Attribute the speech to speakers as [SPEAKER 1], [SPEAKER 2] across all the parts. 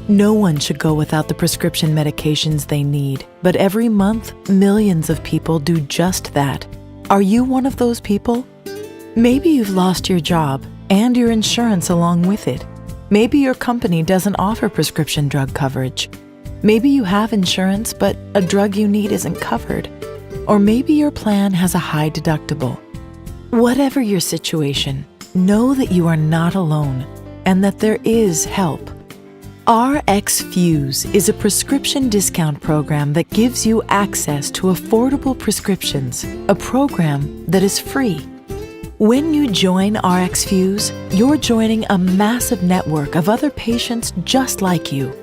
[SPEAKER 1] No one should go without the prescription medications they need, but every month, millions of people do just that. Are you one of those people? Maybe you've lost your job and your insurance along with it. Maybe your company doesn't offer prescription drug coverage. Maybe you have insurance, but a drug you need isn't covered. Or maybe your plan has a high deductible. Whatever your situation, know that you are not alone and that there is help. RxFuse is a prescription discount program that gives you access to affordable prescriptions, a program that is free. When you join RxFuse, you're joining a massive network of other patients just like you.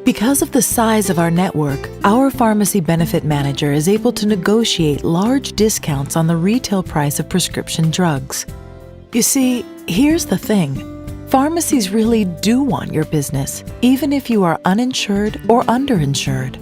[SPEAKER 1] Because of the size of our network, our pharmacy benefit manager is able to negotiate large discounts on the retail price of prescription drugs. You see, here's the thing. Pharmacies really do want your business, even if you are uninsured or underinsured.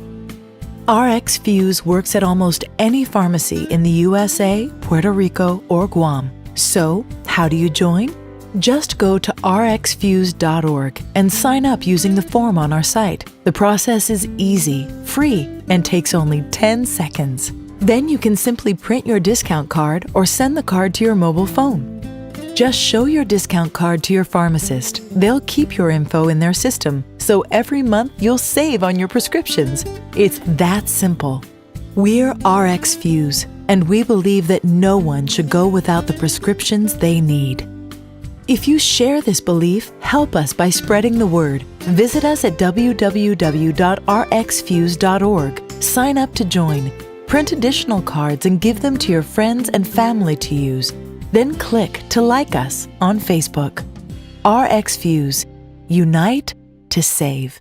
[SPEAKER 1] RxFuse works at almost any pharmacy in the USA, Puerto Rico, or Guam. So, how do you join? Just go to rxfuse.org and sign up using the form on our site. The process is easy, free, and takes only 10 seconds. Then you can simply print your discount card or send the card to your mobile phone. Just show your discount card to your pharmacist. They'll keep your info in their system, so every month you'll save on your prescriptions. It's that simple. We're RxFuse, and we believe that no one should go without the prescriptions they need. If you share this belief, help us by spreading the word. Visit us at www.rxfuse.org. Sign up to join. Print additional cards and give them to your friends and family to use. Then click to like us on Facebook. RxFuse. Unite to save.